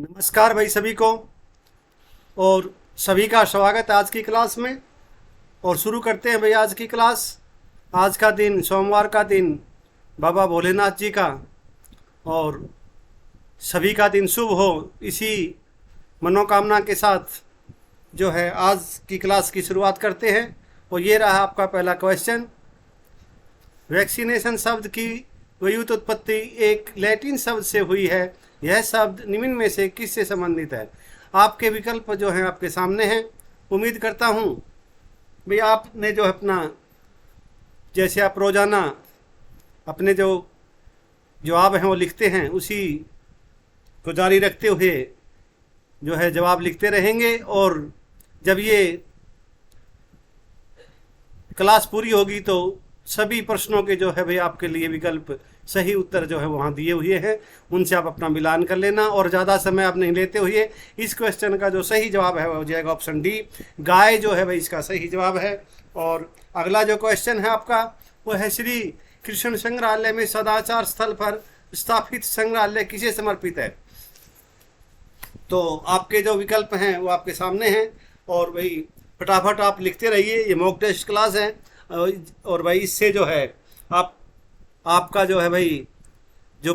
नमस्कार भाई सभी को। और सभी का स्वागत है आज की क्लास में। और शुरू करते हैं भाई आज की क्लास। आज का दिन सोमवार का दिन बाबा भोलेनाथ जी का, और सभी का दिन शुभ हो, इसी मनोकामना के साथ जो है आज की क्लास की शुरुआत करते हैं। और ये रहा आपका पहला क्वेश्चन। वैक्सीनेशन शब्द की व्युत्पत्ति एक लैटिन शब्द से हुई है। यह शब्द निम्न में से किससे संबंधित है? आपके विकल्प जो हैं आपके सामने हैं। उम्मीद करता हूँ भाई आपने जो अपना, जैसे आप रोज़ाना अपने जो जवाब हैं वो लिखते हैं, उसी को जारी रखते हुए जो है जवाब लिखते रहेंगे। और जब ये क्लास पूरी होगी तो सभी प्रश्नों के जो है भाई आपके लिए विकल्प सही उत्तर जो है वहाँ दिए हुए हैं, उनसे आप अपना मिलान कर लेना। और ज़्यादा समय आप नहीं लेते हुए इस क्वेश्चन का जो सही जवाब है वो हो जाएगा ऑप्शन डी, गाय जो है भाई इसका सही जवाब है। और अगला जो क्वेश्चन है आपका वो है, श्री कृष्ण संग्रहालय में सदाचार स्थल पर स्थापित संग्रहालय किसे समर्पित है? तो आपके जो विकल्प हैं वो आपके सामने हैं। और भाई फटाफट आप लिखते रहिए, ये मॉक टेस्ट क्लास है। और भाई इससे जो है आपका जो है भाई जो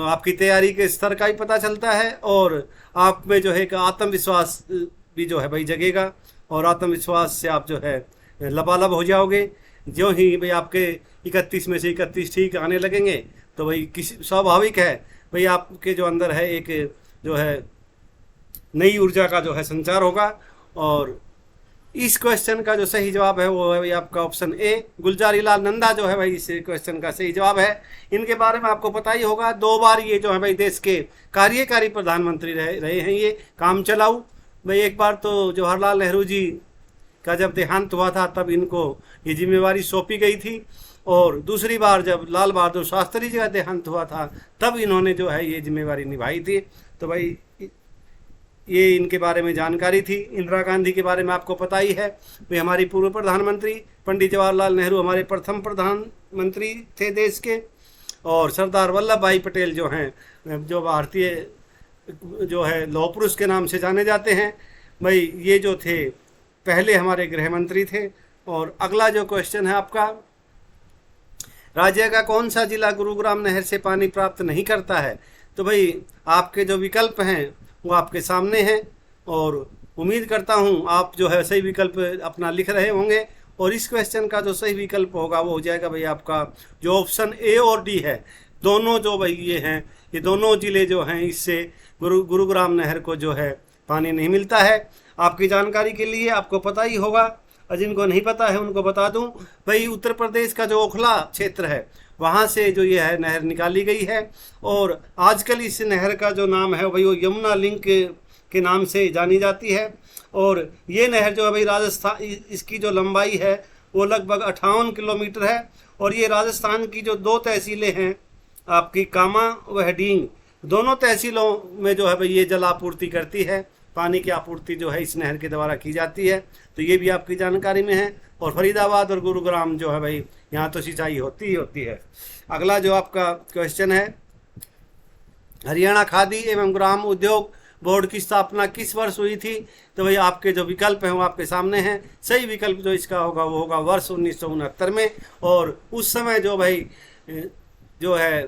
आपकी तैयारी के स्तर का ही पता चलता है, और आप में जो है एक आत्मविश्वास भी जो है भाई जगेगा। और आत्मविश्वास से आप जो है लबालब हो जाओगे। जो ही भाई आपके 31 में से 31 ठीक आने लगेंगे तो भाई किसी स्वाभाविक है भाई आपके जो अंदर है एक जो है नई ऊर्जा का जो है संचार होगा। और इस क्वेश्चन का जो सही जवाब है वो है भाई आपका ऑप्शन ए, गुलजारी लाल नंदा जो है भाई इस क्वेश्चन का सही जवाब है। इनके बारे में आपको पता ही होगा, 2 बार ये जो है भाई देश के कार्यकारी प्रधानमंत्री रहे हैं, ये काम चलाऊ भाई। एक बार तो जवाहरलाल नेहरू जी का जब देहांत हुआ था तब इनको ये जिम्मेवारी सौंपी गई थी, और दूसरी बार जब लाल बहादुर शास्त्री जी का देहांत हुआ था तब इन्होंने जो है ये जिम्मेवारी निभाई थी। तो भाई ये इनके बारे में जानकारी थी। इंदिरा गांधी के बारे में आपको पता ही है, वे हमारी पूर्व प्रधानमंत्री। पंडित जवाहरलाल नेहरू हमारे प्रथम प्रधानमंत्री थे देश के। और सरदार वल्लभ भाई पटेल जो हैं, जो भारतीय जो है लौह पुरुष के नाम से जाने जाते हैं, भाई ये जो थे पहले हमारे गृह मंत्री थे। और अगला जो क्वेश्चन है आपका, राज्य का कौन सा जिला गुरुग्राम नहर से पानी प्राप्त नहीं करता है? तो भाई आपके जो विकल्प हैं वो आपके सामने हैं, और उम्मीद करता हूँ आप जो है सही विकल्प अपना लिख रहे होंगे। और इस क्वेश्चन का जो सही विकल्प होगा वो हो जाएगा भाई आपका जो ऑप्शन ए और डी है। दोनों जो भाई ये हैं, ये दोनों ज़िले जो हैं इससे गुरुग्राम नहर को जो है पानी नहीं मिलता है। आपकी जानकारी के लिए आपको पता ही होगा, और जिनको नहीं पता है उनको बता दूं भाई, उत्तर प्रदेश का जो ओखला क्षेत्र है वहाँ से जो ये है नहर निकाली गई है। और आजकल इस नहर का जो नाम है भाई वो यमुना लिंक के नाम से जानी जाती है। और ये नहर जो है भाई राजस्थान, इसकी जो लंबाई है वो लगभग 58 किलोमीटर है। और ये राजस्थान की जो 2 तहसीलें हैं आपकी कामा व डींग, दोनों तहसीलों में जो है भाई ये जल आपूर्ति करती है। पानी की आपूर्ति जो है इस नहर के द्वारा की जाती है। तो ये भी आपकी जानकारी में है। और फरीदाबाद और गुरुग्राम जो है भाई यहाँ तो सिंचाई होती ही होती है। अगला जो आपका क्वेश्चन है, हरियाणा खादी एवं ग्राम उद्योग बोर्ड की स्थापना किस वर्ष हुई थी? तो भाई आपके जो विकल्प हैं वो आपके सामने हैं। सही विकल्प जो इसका होगा वो होगा वर्ष 1969 में। और उस समय जो भाई जो है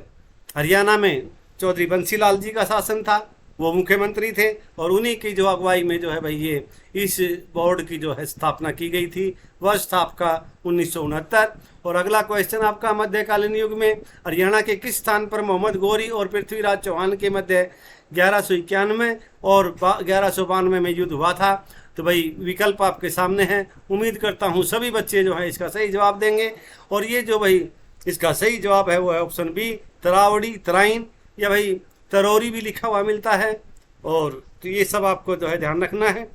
हरियाणा में चौधरी बंसीलाल जी का शासन था, वो मुख्यमंत्री थे, और उन्हीं की जो अगुवाई में जो है भाई ये इस बोर्ड की जो है स्थापना की गई थी। वर्ष था आपका 1969। और अगला क्वेश्चन आपका, मध्यकालीन युग में हरियाणा के किस स्थान पर मोहम्मद गौरी और पृथ्वीराज चौहान के मध्य 1191 और 1192 में युद्ध हुआ था? तो भाई विकल्प आपके सामने हैं। उम्मीद करता हूँ सभी बच्चे जो हैं इसका सही जवाब देंगे। और ये जो भाई इसका सही जवाब है वो है ऑप्शन बी, तरावड़ी, तराइन, या भाई तरोरी भी लिखा हुआ मिलता है। और तो ये सब आपको जो है ध्यान रखना है।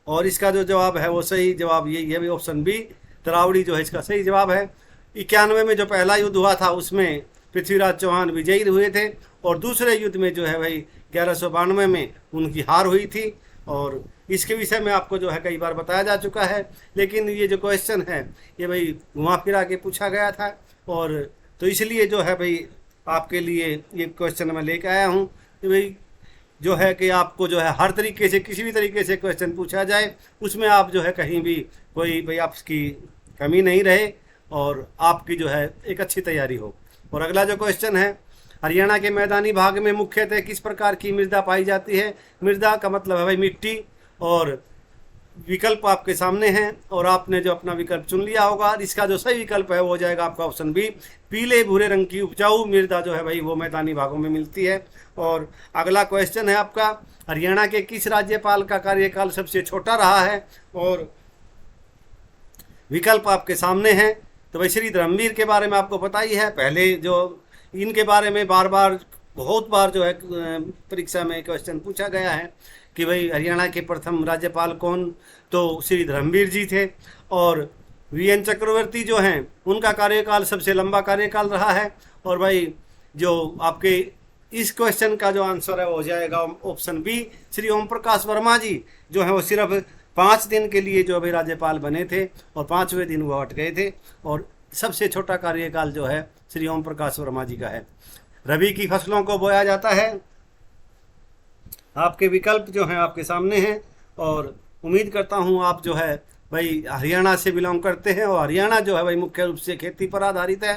और इसका जो जवाब है वो सही जवाब यही है भाई ऑप्शन बी, तरावड़ी जो है इसका सही जवाब है। 91 में जो पहला युद्ध हुआ था उसमें पृथ्वीराज चौहान विजयी हुए थे, और दूसरे युद्ध में जो है भाई 1192 में उनकी हार हुई थी। और इसके विषय में आपको जो है कई बार बताया जा चुका है, लेकिन ये जो क्वेश्चन है ये भाई घुमा फिरा के पूछा गया था। और तो इसलिए जो है भाई आपके लिए ये क्वेश्चन मैं लेकर आया हूँ कि भाई जो है कि आपको जो है हर तरीके से किसी भी तरीके से क्वेश्चन पूछा जाए उसमें आप जो है कहीं भी कोई भाई आपकी कमी नहीं रहे और आपकी जो है एक अच्छी तैयारी हो। और अगला जो क्वेश्चन है, हरियाणा के मैदानी भाग में मुख्यतः किस प्रकार की मृदा पाई जाती है? मृदा का मतलब है भाई मिट्टी, और विकल्प आपके सामने हैं और आपने जो अपना विकल्प चुन लिया होगा। इसका जो सही विकल्प है वो हो जाएगा आपका ऑप्शन बी, पीले भूरे रंग की उपजाऊ मृदा जो है भाई वो मैदानी भागों में मिलती है। और अगला क्वेश्चन है आपका, हरियाणा के किस राज्यपाल का कार्यकाल सबसे छोटा रहा है? और विकल्प आपके सामने हैं। तो भाई श्री धर्मवीर के बारे में आपको पता ही है, पहले जो इनके बारे में बहुत बार जो है परीक्षा में क्वेश्चन पूछा गया है कि भाई हरियाणा के प्रथम राज्यपाल कौन? तो श्री धर्मवीर जी थे। और वीएन चक्रवर्ती जो हैं उनका कार्यकाल सबसे लंबा कार्यकाल रहा है। और भाई जो आपके इस क्वेश्चन का जो आंसर है वो हो जाएगा ऑप्शन बी, श्री ओम प्रकाश वर्मा जी जो है वो सिर्फ 5 दिन के लिए जो अभी राज्यपाल बने थे और 5वें दिन वो हट गए थे। और सबसे छोटा कार्यकाल जो है श्री ओम प्रकाश वर्मा जी का है। रबी की फसलों को बोया जाता है। आपके विकल्प जो हैं आपके सामने हैं और उम्मीद करता हूँ आप जो है भाई हरियाणा से बिलोंग करते हैं और हरियाणा जो है भाई मुख्य रूप से खेती पर आधारित है।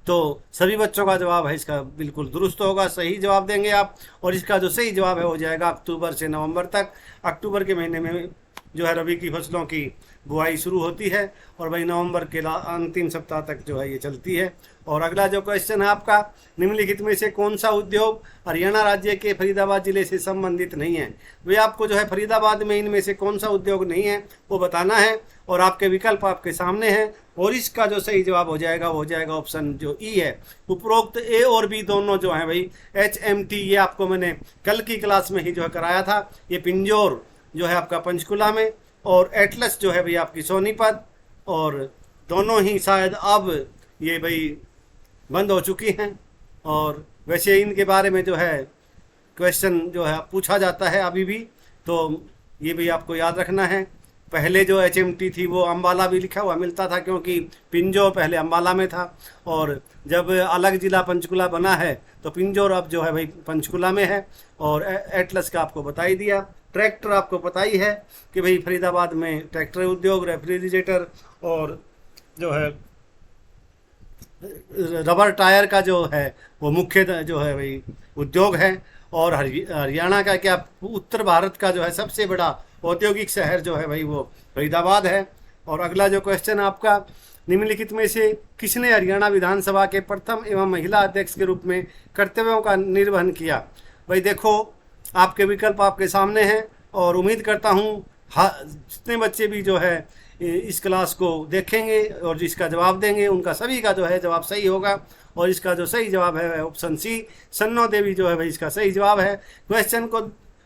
तो सभी बच्चों का जवाब है इसका बिल्कुल दुरुस्त होगा, सही जवाब देंगे आप। और इसका जो सही जवाब है हो जाएगा अक्टूबर से नवंबर तक। अक्टूबर के महीने में जो है रबी की फसलों की बुआई शुरू होती है और भाई नवंबर के अंतिम सप्ताह तक जो है ये चलती है। और अगला जो क्वेश्चन है आपका, निम्नलिखित में से कौन सा उद्योग हरियाणा राज्य के फरीदाबाद जिले से संबंधित नहीं है? वे आपको जो है फरीदाबाद में इनमें से कौन सा उद्योग नहीं है वो बताना है और आपके विकल्प आपके सामने हैं। और इसका जो सही जवाब हो जाएगा वो हो जाएगा ऑप्शन जो ई है। उपरोक्त ए और बी दोनों जो है भाई HMT, ये आपको मैंने कल की क्लास में ही जो है कराया था। ये पिंजौर जो है आपका पंचकुला में और एटलस जो है भाई आपकी सोनीपत, और दोनों ही शायद अब ये भाई बंद हो चुकी हैं। और वैसे इनके बारे में जो है क्वेश्चन जो है पूछा जाता है अभी भी, तो ये भी आपको याद रखना है। पहले जो HMT थी वो अम्बाला भी लिखा हुआ मिलता था क्योंकि पिंजौर पहले अम्बाला में था, और जब अलग ज़िला पंचकुला बना है तो पिंजौर अब जो है भाई पंचकुला में है। और एटलस का आपको बता ही दिया। ट्रैक्टर आपको पता ही है कि भाई फरीदाबाद में ट्रैक्टर उद्योग, रेफ्रिजरेटर और जो है रबर टायर का जो है वो मुख्य जो है भाई उद्योग है। और हरियाणा का क्या उत्तर भारत का जो है सबसे बड़ा औद्योगिक शहर जो है भाई वो फरीदाबाद है। और अगला जो क्वेश्चन आपका, निम्नलिखित में से किसने हरियाणा विधानसभा के प्रथम एवं महिला अध्यक्ष के रूप में कर्तव्यों का निर्वहन किया? भाई देखो आपके विकल्प आपके सामने हैं और उम्मीद करता हूँ जितने बच्चे भी जो है इस क्लास को देखेंगे और जिसका जवाब देंगे उनका सभी का जो है जवाब सही होगा। और इसका जो सही जवाब है ऑप्शन सी, सन्नो देवी जो है भाई इसका सही जवाब है। क्वेश्चन को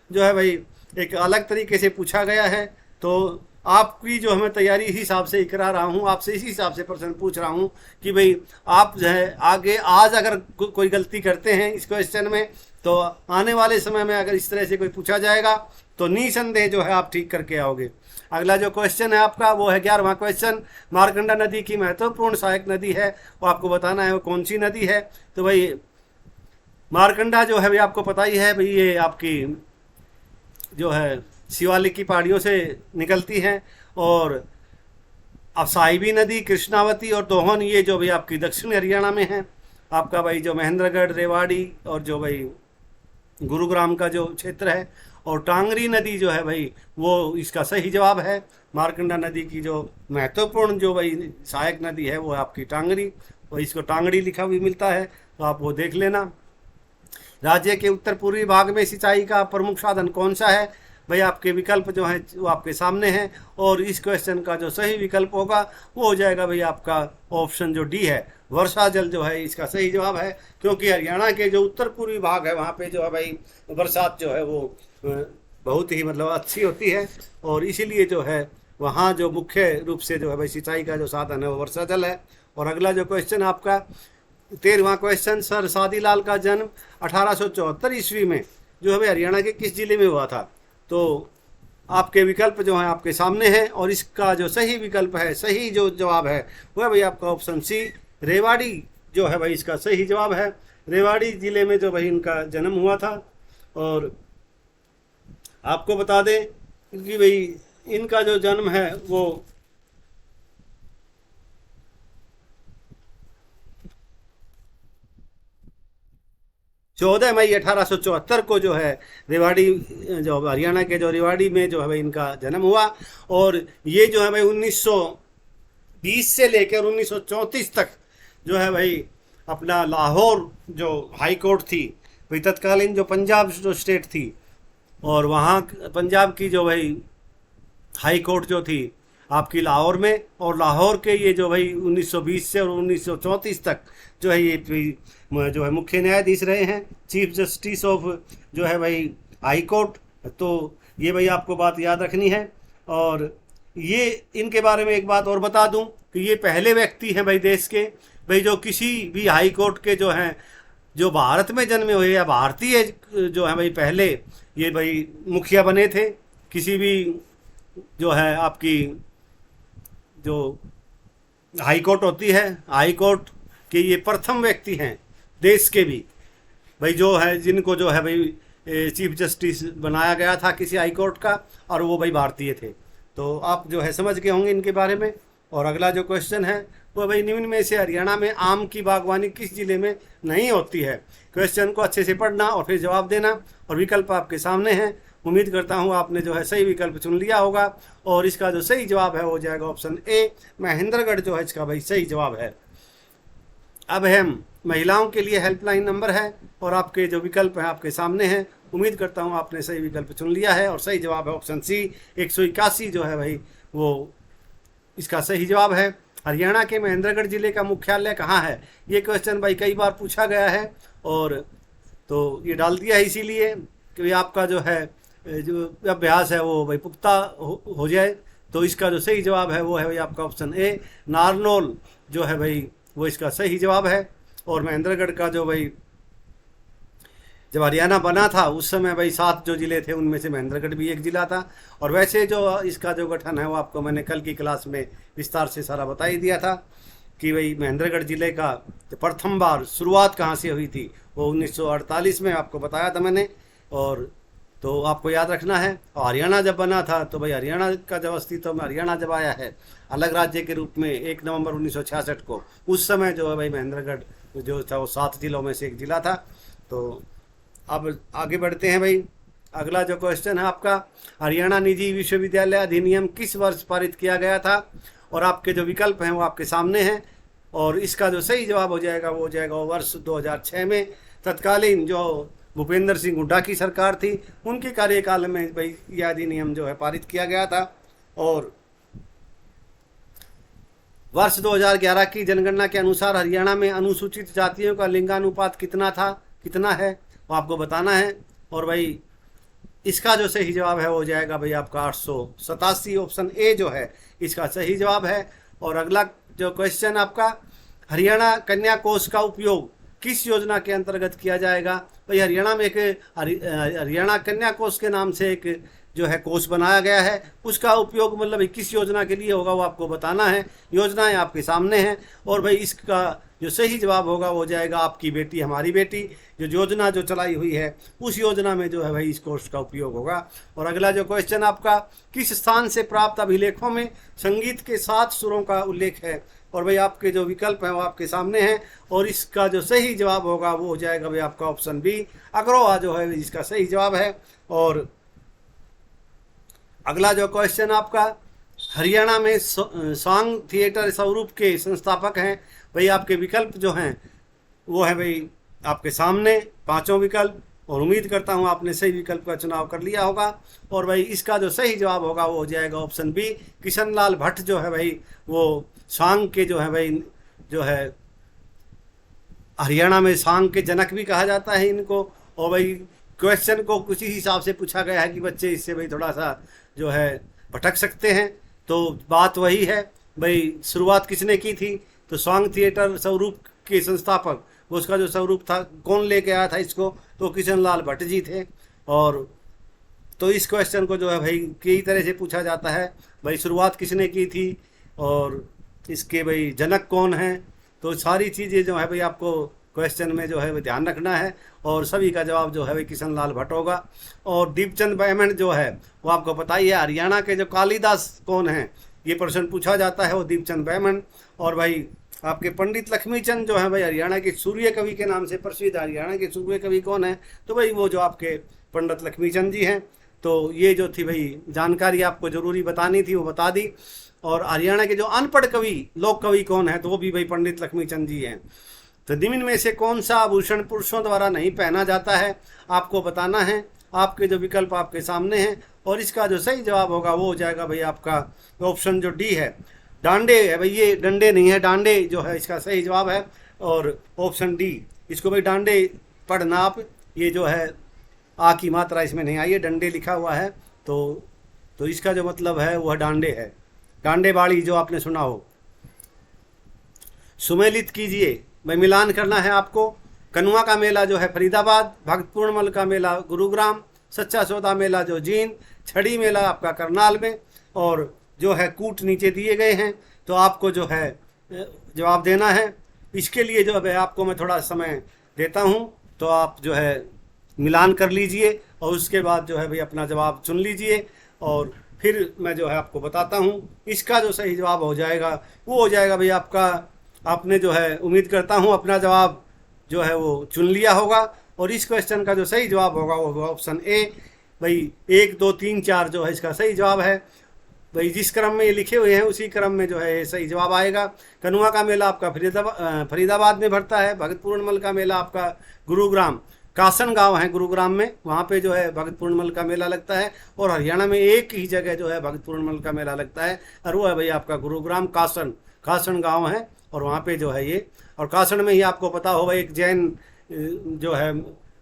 जो है भाई एक अलग तरीके से पूछा गया है, तो आपकी जो हमें तैयारी इसी हिसाब से ही करा रहा हूँ, आपसे इसी हिसाब से प्रश्न पूछ रहा हूँ कि भाई आप जो है आगे आज अगर कोई गलती करते हैं इस क्वेश्चन में तो आने वाले समय में अगर इस तरह से कोई पूछा जाएगा तो निसंदेह जो है आप ठीक करके आओगे। अगला जो क्वेश्चन है आपका वो है 11वां क्वेश्चन, मारकंडा नदी की महत्वपूर्ण सहायक नदी है, वो आपको बताना है वो कौन सी नदी है। तो भाई मारकंडा जो है भाई आपको पता ही है भाई ये आपकी जो है शिवालिक की पहाड़ियों से निकलती हैं। और अब साहिबी नदी, कृष्णावती और दोहन ये जो भाई आपकी दक्षिण हरियाणा में है। आपका भाई जो महेंद्रगढ़, रेवाड़ी और जो भाई गुरुग्राम का जो क्षेत्र है। और टांगरी नदी जो है भाई वो इसका सही जवाब है। मारकंडा नदी की जो महत्वपूर्ण जो भाई सहायक नदी है वो आपकी टांगरी, और इसको टांगड़ी लिखा भी मिलता है तो आप वो देख लेना। राज्य के उत्तर पूर्वी भाग में सिंचाई का प्रमुख साधन कौन सा है? भाई आपके विकल्प जो हैं वो आपके सामने हैं और इस क्वेश्चन का जो सही विकल्प होगा वो हो जाएगा भाई आपका ऑप्शन जो डी है, वर्षा जल जो है इसका सही जवाब है। क्योंकि हरियाणा के जो उत्तर पूर्वी भाग है वहाँ पे जो है भाई बरसात जो है वो बहुत ही मतलब अच्छी होती है और इसीलिए जो है वहाँ जो मुख्य रूप से जो है भाई सिंचाई का जो साधन है वो वर्षा जल है। और अगला जो क्वेश्चन आपका 13वां क्वेश्चन, सर सादीलाल का जन्म 1874 ईस्वी में जो है भाई हरियाणा के किस जिले में हुआ था? तो आपके विकल्प जो हैं आपके सामने हैं और इसका जो सही विकल्प है, सही जो जवाब है वो है भाई आपका ऑप्शन सी, रेवाड़ी जो है भाई इसका सही जवाब है। रेवाड़ी ज़िले में जो भाई इनका जन्म हुआ था और आपको बता दें कि भाई इनका जो जन्म है वो 14 मई 1874 को जो है रेवाड़ी, जो हरियाणा के जो रेवाड़ी में जो है भाई इनका जन्म हुआ। और ये जो है भाई 1920 से लेकर 1934 तक जो है भाई अपना लाहौर जो हाई कोर्ट थी भाई, तत्कालीन जो पंजाब जो स्टेट थी, और वहाँ पंजाब की जो भाई हाई कोर्ट जो थी आपकी लाहौर में, और लाहौर के ये जो भाई 1920 से और 1934 तक जो है ये जो है मुख्य न्यायाधीश रहे हैं, चीफ जस्टिस ऑफ जो है भाई हाई कोर्ट। तो ये भाई आपको बात याद रखनी है। और ये इनके बारे में एक बात और बता दूं कि ये पहले व्यक्ति हैं भाई देश के भाई जो किसी भी हाई कोर्ट के जो हैं, जो भारत में जन्मे हुए या भारतीय जो है भाई पहले ये भाई मुखिया बने थे किसी भी जो है आपकी जो हाई कोर्ट होती है, हाई कोर्ट के ये प्रथम व्यक्ति हैं देश के भी भाई जो है जिनको जो है भाई चीफ जस्टिस बनाया गया था किसी हाई कोर्ट का, और वो भाई भारतीय थे। तो आप जो है समझ गए होंगे इनके बारे में। और अगला जो क्वेश्चन है वो भाई निम्न में से हरियाणा में आम की बागवानी किस जिले में नहीं होती है। क्वेश्चन को अच्छे से पढ़ना और फिर जवाब देना, और विकल्प आपके सामने हैं। उम्मीद करता हूँ आपने जो है सही विकल्प चुन लिया होगा, और इसका जो सही जवाब है वो जाएगा ऑप्शन ए, महेंद्रगढ़ जो है इसका भाई सही जवाब है। अब हम महिलाओं के लिए हेल्पलाइन नंबर है, और आपके जो विकल्प हैं आपके सामने हैं। उम्मीद करता हूँ आपने सही विकल्प चुन लिया है, और सही जवाब है ऑप्शन सी, 181 जो है भाई वो इसका सही जवाब है। हरियाणा के महेंद्रगढ़ जिले का मुख्यालय कहाँ है। ये क्वेश्चन भाई कई बार पूछा गया है, और तो ये डाल दिया है इसीलिए कि आपका जो है जो अभ्यास है वो भाई पुख्ता हो जाए। तो इसका जो सही जवाब है वो है भाई आपका ऑप्शन ए, नारनौल जो है भाई वो इसका सही जवाब है। और महेंद्रगढ़ का जो भाई जब हरियाणा बना था उस समय भाई 7 जो ज़िले थे उनमें से महेंद्रगढ़ भी एक ज़िला था। और वैसे जो इसका जो गठन है वो आपको मैंने कल की क्लास में विस्तार से सारा बता ही दिया था कि भाई महेंद्रगढ़ ज़िले का प्रथम बार शुरुआत कहाँ से हुई थी, वो 1948 में आपको बताया था मैंने। और तो आपको याद रखना है। और हरियाणा जब बना था तो भाई हरियाणा का जब अस्तित्व में हरियाणा जब आया है अलग राज्य के रूप में 1 नवंबर 1966 को, उस समय जो है भाई महेंद्रगढ़ जो था वो 7 जिलों में से एक ज़िला था। तो अब आगे बढ़ते हैं भाई। अगला जो क्वेश्चन है आपका, हरियाणा निजी विश्वविद्यालय अधिनियम किस वर्ष पारित किया गया था। और आपके जो विकल्प हैं वो आपके सामने हैं, और इसका जो सही जवाब हो जाएगा वो जाएगा वर्ष 2006 में। तत्कालीन जो भूपेंद्र सिंह हुड्डा की सरकार थी उनके कार्यकाल में भाई यह अधिनियम जो है पारित किया गया था। और वर्ष 2011 की जनगणना के अनुसार हरियाणा में अनुसूचित जातियों का लिंगानुपात कितना है वो आपको बताना है। और भाई इसका जो सही जवाब है वो जाएगा भाई आपका 887, ऑप्शन ए जो है इसका सही जवाब है। और अगला जो क्वेश्चन आपका, हरियाणा कन्या कोष का उपयोग किस योजना के अंतर्गत किया जाएगा। भाई हरियाणा में एक हरियाणा कन्या कोष के नाम से एक जो है कोष बनाया गया है, उसका उपयोग मतलब किस योजना के लिए होगा वो आपको बताना है। योजनाएं आपके सामने हैं, और भाई इसका जो सही जवाब होगा वो जाएगा आपकी बेटी हमारी बेटी, जो योजना जो चलाई हुई है उस योजना में जो है भाई इस कोर्स का उपयोग होगा। और अगला जो क्वेश्चन आपका, किस स्थान से प्राप्त अभिलेखों में संगीत के 7 सुरों का उल्लेख है। और भाई आपके जो विकल्प हैं वो आपके सामने हैं, और इसका जो सही जवाब होगा वो हो जाएगा भाई आपका ऑप्शन बी, अग्रोहा जो है इसका सही जवाब है। और अगला जो क्वेश्चन आपका, हरियाणा में सॉन्ग थिएटर स्वरूप के संस्थापक हैं। भाई आपके विकल्प जो हैं वो है भाई आपके सामने 5 विकल्प, और उम्मीद करता हूँ आपने सही विकल्प का चुनाव कर लिया होगा। और भाई इसका जो सही जवाब होगा वो हो जाएगा ऑप्शन बी, किशनलाल भट्ट जो है भाई वो सॉन्ग के जो है भाई जो है हरियाणा में सॉन्ग के जनक भी कहा जाता है इनको। और भाई क्वेश्चन को कुछ ही हिसाब से पूछा गया है कि बच्चे इससे भाई थोड़ा सा जो है भटक सकते हैं। तो बात वही है भाई, शुरुआत किसने की थी, तो सॉन्ग थिएटर स्वरूप के संस्थापक, उसका जो स्वरूप था कौन लेके आया था इसको, तो किशनलाल भट्ट जी थे। और तो इस क्वेश्चन को जो है भाई कई तरह से पूछा जाता है, भाई शुरुआत किसने की थी और इसके भाई जनक कौन हैं। तो सारी चीज़ें जो है भाई आपको क्वेश्चन में जो है वो ध्यान रखना है। और सभी का जवाब जो है वो किशन लाल भट्ट होगा। और दीपचंद बैमन जो है वो आपको पता ही है, हरियाणा के जो कालिदास कौन है, ये प्रश्न पूछा जाता है, वो दीपचंद बैमन। और भाई आपके पंडित लक्ष्मीचंद जो है भाई हरियाणा के सूर्य कवि के नाम से प्रसिद्ध, हरियाणा के सूर्य कवि कौन है, तो भाई वो जो आपके पंडित लक्ष्मीचंद जी हैं। तो ये जो थी भाई जानकारी आपको जरूरी बतानी थी, वो बता दी। और हरियाणा के जो अनपढ़ कवि लोक कवि कौन है, तो वो भी भाई पंडित लक्ष्मीचंद जी हैं। तो निम्न में से कौन सा आभूषण पुरुषों द्वारा नहीं पहना जाता है, आपको बताना है। आपके जो विकल्प आपके सामने हैं, और इसका जो सही जवाब होगा वो हो जाएगा भाई आपका ऑप्शन जो डी है, डांडे है भाई। ये डंडे नहीं है, डांडे जो है इसका सही जवाब है। और ऑप्शन डी, इसको भाई डांडे पढ़ना आप, ये जो है आ की मात्रा इसमें नहीं आई है, डंडे लिखा हुआ है। तो इसका जो मतलब है वह डांडे है, डांडे बाड़ी जो आपने सुना हो। सुमेलित कीजिए भाई, मिलान करना है आपको। कनुआ का मेला जो है फरीदाबाद, भक्त पूर्णमल का मेला गुरुग्राम, सच्चा सौदा मेला जो जींद, छड़ी मेला आपका करनाल में, और जो है कूट नीचे दिए गए हैं। तो आपको जो है जवाब देना है। इसके लिए जो है आपको मैं थोड़ा समय देता हूं, तो आप जो है मिलान कर लीजिए और उसके बाद जो है भाई अपना जवाब चुन लीजिए, और फिर मैं जो है आपको बताता हूं। इसका जो सही जवाब हो जाएगा वो हो जाएगा भाई आपका, आपने जो है उम्मीद करता हूं अपना जवाब जो है वो चुन लिया होगा। और इस क्वेश्चन का जो सही जवाब होगा वो होगा ऑप्शन ए। भाई 1 2 3 4 जो है इसका सही जवाब है। भाई जिस क्रम में ये लिखे हुए हैं उसी क्रम में जो है सही जवाब आएगा। कनुआ का मेला आपका फरीदाबाद में भरता है, भगत पूर्णमल का मेला आपका गुरुग्राम, कासन गांव है गुरुग्राम में, वहाँ पे जो है भगत पूर्णमल का मेला लगता है। और हरियाणा में एक ही जगह जो है भगत पूर्णमल का मेला लगता है, और वो है भाई आपका गुरुग्राम, कासन गांव है, और वहाँ पे जो है ये, और कासन में ही आपको पता होगा एक जैन जो है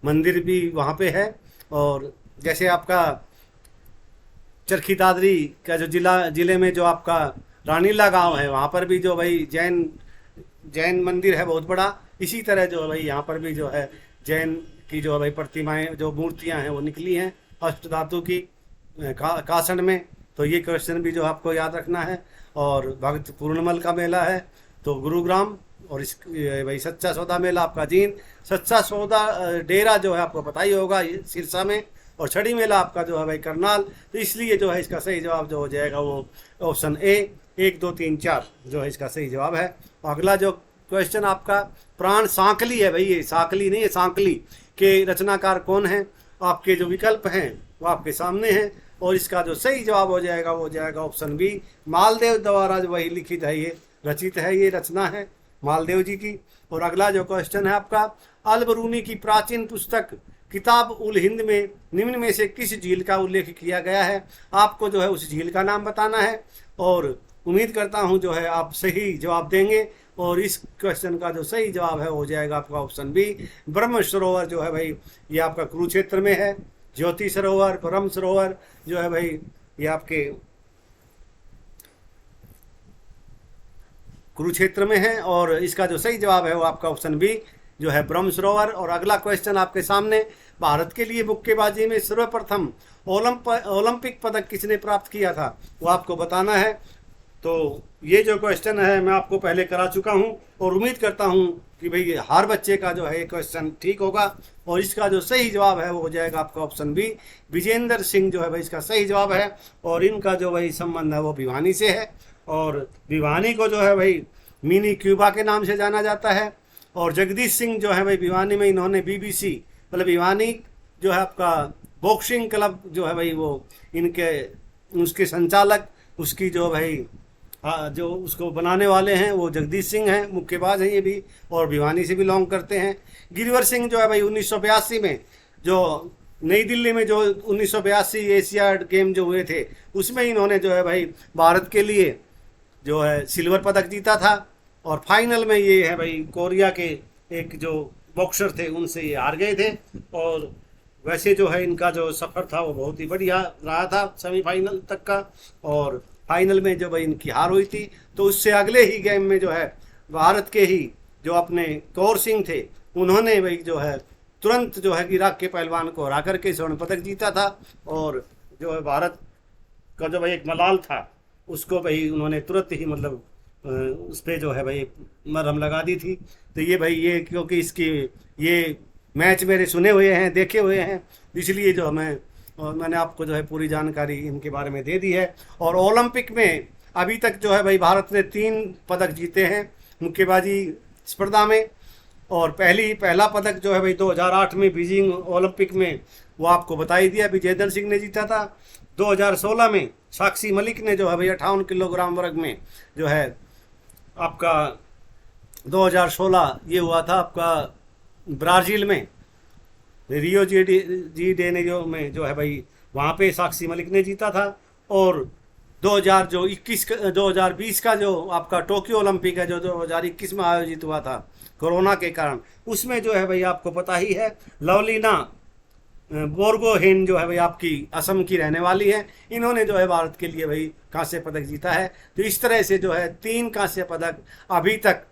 मंदिर भी वहाँ पे है। और जैसे आपका चरखी दादरी का जो जिले में जो आपका रानीला गांव है, वहाँ पर भी जो भाई जैन मंदिर है बहुत बड़ा। इसी तरह जो है भाई यहाँ पर भी जो है जैन की जो है भाई प्रतिमाएं, जो मूर्तियाँ हैं वो निकली हैं अष्ट धातु की कासन में। तो ये क्वेश्चन भी जो आपको याद रखना है। और भगत पूर्णमल का मेला है तो गुरुग्राम, और इस भाई सच्चा सौदा मेला आपका जींद, सच्चा सौदा डेरा जो है आपको पता ही होगा सिरसा में, और छड़ी मेला आपका जो है भाई करनाल। तो इसलिए जो है इसका सही जवाब जो हो जाएगा वो ऑप्शन ए, 1 2 3 4 जो है इसका सही जवाब है। अगला जो क्वेश्चन आपका प्राण सांकली है भाई, ये सांकली नहीं है, सांकली के रचनाकार कौन है। आपके जो विकल्प हैं वो आपके सामने हैं, और इसका जो सही जवाब हो जाएगा वो हो जाएगा ऑप्शन बी, मालदेव द्वारा जो वही लिखित है, ये रचित है, ये रचना है मालदेव जी की। और अगला जो क्वेश्चन है आपका, अल बरूनी की प्राचीन पुस्तक किताब उल हिंद में निम्न में से किस झील का उल्लेख किया गया है। आपको जो है उस झील का नाम बताना है, और उम्मीद करता हूं जो है आप सही जवाब देंगे। और इस क्वेश्चन का जो सही जवाब है हो जाएगा आपका ऑप्शन बी, ब्रह्म सरोवर जो है भाई ये आपका कुरुक्षेत्र में है। ज्योति सरोवर, ब्रह्म सरोवर जो है भाई ये आपके कुरुक्षेत्र में है, और इसका जो सही जवाब है वो आपका ऑप्शन बी जो है ब्रह्म सरोवर। और अगला क्वेश्चन आपके सामने, भारत के लिए मुक्केबाजी में सर्वप्रथम ओलंपिक पदक किसने प्राप्त किया था, वो आपको बताना है। तो ये जो क्वेश्चन है मैं आपको पहले करा चुका हूँ, और उम्मीद करता हूँ कि भाई हर बच्चे का जो है ये क्वेश्चन ठीक होगा। और इसका जो सही जवाब है वो हो जाएगा आपका ऑप्शन बी, विजेंद्र सिंह जो है भाई इसका सही जवाब है। और इनका जो भाई संबंध है वो भिवानी से है, और भिवानी को जो है भाई मिनी क्यूबा के नाम से जाना जाता है। और जगदीश सिंह जो है भाई भिवानी में इन्होंने BBC मतलब भिवानी जो है आपका बॉक्सिंग क्लब जो है भाई वो उसके संचालक, उसकी जो भाई जो उसको बनाने वाले हैं वो जगदीश सिंह हैं, मुक्केबाज हैं ये भी, और भिवानी से बिलोंग करते हैं। गिरवर सिंह जो है भाई 1982 में जो नई दिल्ली में जो 1982 एशियाड गेम जो हुए थे उसमें इन्होंने जो है भाई भारत के लिए जो है सिल्वर पदक जीता था। और फाइनल में ये है भाई कोरिया के एक जो बॉक्सर थे उनसे ये हार गए थे। और वैसे जो है इनका जो सफ़र था वो बहुत ही बढ़िया रहा था सेमीफाइनल तक का, और फाइनल में जो भाई इनकी हार हुई थी। तो उससे अगले ही गेम में जो है भारत के ही जो अपने कौर सिंह थे उन्होंने भाई जो है तुरंत जो है इराक के पहलवान को हरा करके स्वर्ण पदक जीता था। और जो है भारत का जो भाई एक मलाल था उसको भाई उन्होंने तुरंत ही मतलब उस पर जो है भाई मरहम लगा दी थी। तो ये भाई ये क्योंकि इसकी ये मैच मेरे सुने हुए हैं, देखे हुए हैं, इसलिए जो मैंने आपको जो है पूरी जानकारी इनके बारे में दे दी है। और ओलंपिक में अभी तक जो है भाई भारत ने 3 पदक जीते हैं मुक्केबाजी स्पर्धा में। और पहला पदक जो है भाई 2008 में बीजिंग ओलंपिक में, वो आपको बता ही दिया, विजेंदर सिंह ने जीता था। 2016 में साक्षी मलिक ने जो है भाई 58 किलोग्राम वर्ग में जो है आपका 2016 ये हुआ था आपका ब्राज़ील में, रियो जी डेनेरियो में जो है भाई वहाँ पे साक्षी मलिक ने जीता था। और 2020 का जो आपका टोक्यो ओलंपिक है जो 2021 में आयोजित हुआ था कोरोना के कारण, उसमें जो है भाई आपको पता ही है लवलीना बोरगोहेन जो है भाई आपकी असम की रहने वाली है, इन्होंने जो है भारत के लिए भाई कांस्य पदक जीता है। तो इस तरह से जो है 3 कांस्य पदक अभी तक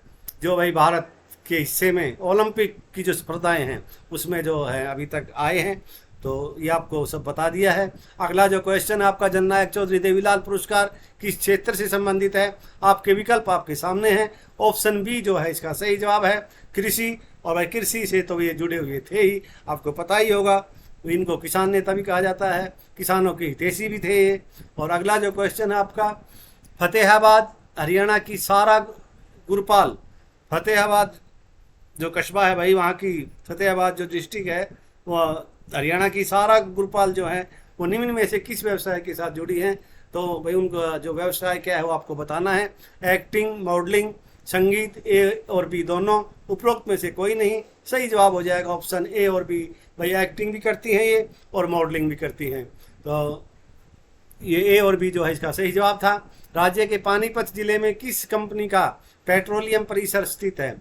जो भाई भारत के हिस्से में ओलंपिक की जो स्पर्धाएं हैं उसमें जो है अभी तक आए हैं। तो ये आपको सब बता दिया है। अगला जो क्वेश्चन है आपका, जननायक चौधरी देवीलाल पुरस्कार किस क्षेत्र से संबंधित है? आपके विकल्प आपके सामने हैं। ऑप्शन बी जो है इसका सही जवाब है कृषि। और भाई कृषि से तो ये जुड़े हुए थे ही, आपको पता ही होगा। इनको किसान नेता भी कहा जाता है, किसानों के हितैषी भी थे ये। और अगला जो क्वेश्चन है आपका, फतेहाबाद हरियाणा की सारा गुरपाल, फतेहाबाद जो कस्बा है भाई वहाँ की फतेहाबाद जो डिस्ट्रिक्ट है वह हरियाणा की सारा गुरपाल जो है वो निम्न में से किस व्यवसाय के साथ जुड़ी हैं? तो भाई उनका जो व्यवसाय क्या है वो आपको बताना है। एक्टिंग, मॉडलिंग, संगीत, ए और बी दोनों, उपरोक्त में से कोई नहीं। सही जवाब हो जाएगा ऑप्शन ए और बी। भाई एक्टिंग भी करती हैं ये और मॉडलिंग भी करती हैं। तो ये ए और बी जो है इसका सही जवाब था। राज्य के पानीपत जिले में किस कंपनी का पेट्रोलियम परिसर स्थित है?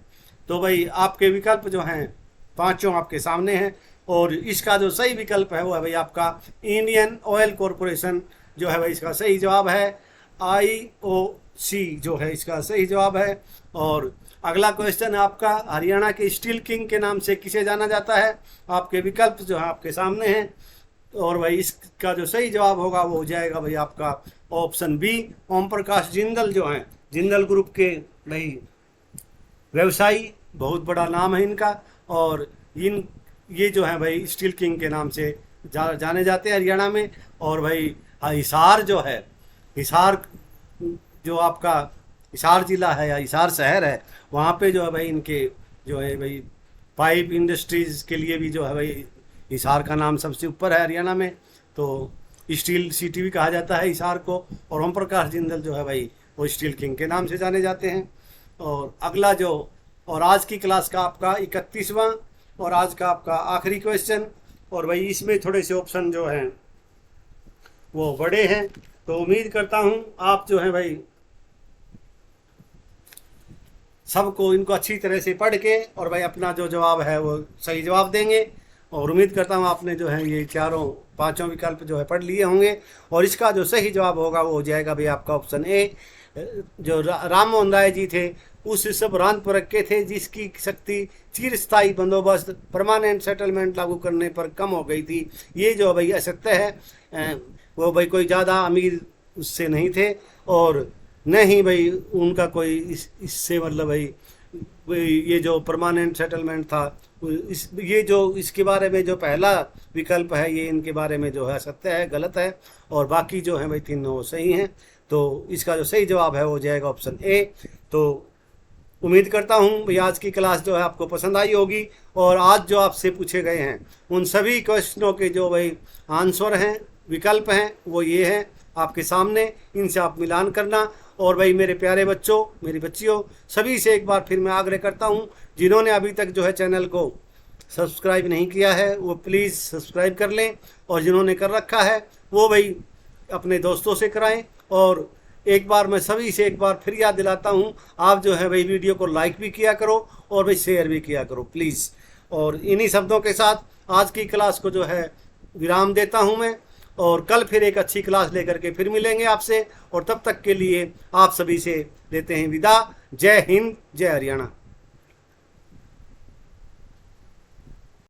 तो भाई आपके विकल्प जो हैं 5 आपके सामने हैं। और इसका जो सही विकल्प है वो है भाई आपका इंडियन ऑयल कॉरपोरेशन जो है भाई इसका सही जवाब है। IOC जो है इसका सही जवाब है। और अगला क्वेश्चन है आपका, हरियाणा के स्टील किंग के नाम से किसे जाना जाता है? आपके विकल्प जो है आपके सामने हैं। और भाई इसका जो सही जवाब होगा वो हो जाएगा भाई आपका ऑप्शन बी, ओम प्रकाश जिंदल जो हैं, जिंदल ग्रुप के भाई व्यवसायी, बहुत बड़ा नाम है इनका। और ये जो है भाई स्टील किंग के नाम से जाने जाते हैं हरियाणा में। और भाई हिसार जो है, हिसार जो आपका हिसार जिला है या हिसार शहर है, वहाँ पे जो है भाई इनके जो है भाई पाइप इंडस्ट्रीज़ के लिए भी जो है भाई हिसार का नाम सबसे ऊपर है हरियाणा में। तो स्टील सिटी भी कहा जाता है हिसार को। और ओम प्रकाश जिंदल जो है भाई वो स्टील किंग के नाम से जाने जाते हैं। और अगला जो, और आज की क्लास का आपका 31वां और आज का आपका आखिरी क्वेश्चन। और भाई इसमें थोड़े से ऑप्शन जो हैं वो बड़े हैं, तो उम्मीद करता हूँ आप जो है भाई सबको इनको अच्छी तरह से पढ़ के और भाई अपना जो जवाब है वो सही जवाब देंगे। और उम्मीद करता हूँ आपने जो है ये 5 विकल्प जो है पढ़ लिए होंगे। और इसका जो सही जवाब होगा वो हो जाएगा भाई आपका ऑप्शन ए। जो राम मोहन राय जी थे उस सब रांत पर रखे थे जिसकी शक्ति चिरस्थायी बंदोबस्त परमानेंट सेटलमेंट लागू करने पर कम हो गई थी। ये जो भाई असत्य है, वो भाई कोई ज़्यादा अमीर उससे नहीं थे और न ही भाई उनका कोई इससे मतलब भाई ये जो परमानेंट सेटलमेंट था ये जो इसके बारे में जो पहला विकल्प है ये इनके बारे में जो है सत्य है, गलत है। और बाकी जो है भाई तीनों सही हैं। तो इसका जो सही जवाब है वो जाएगा ऑप्शन ए। तो उम्मीद करता हूँ भाई आज की क्लास जो है आपको पसंद आई होगी। और आज जो आपसे पूछे गए हैं उन सभी क्वेश्चनों के जो भाई आंसर हैं, विकल्प हैं, वो ये हैं आपके सामने। इनसे आप मिलान करना। और भाई मेरे प्यारे बच्चों, मेरी बच्चियों, सभी से एक बार फिर मैं आग्रह करता हूँ जिन्होंने अभी तक जो है चैनल को सब्सक्राइब नहीं किया है वो प्लीज़ सब्सक्राइब कर लें। और जिन्होंने कर रखा है वो भाई अपने दोस्तों से कराएं। और एक बार मैं सभी से एक बार फिर याद दिलाता हूँ, आप जो है भाई वीडियो को लाइक भी किया करो और भाई शेयर भी किया करो प्लीज़। और इन्हीं शब्दों के साथ आज की क्लास को जो है विराम देता हूँ मैं। और कल फिर एक अच्छी क्लास लेकर के फिर मिलेंगे आपसे। और तब तक के लिए आप सभी से लेते हैं विदा। जय हिंद, जय हरियाणा।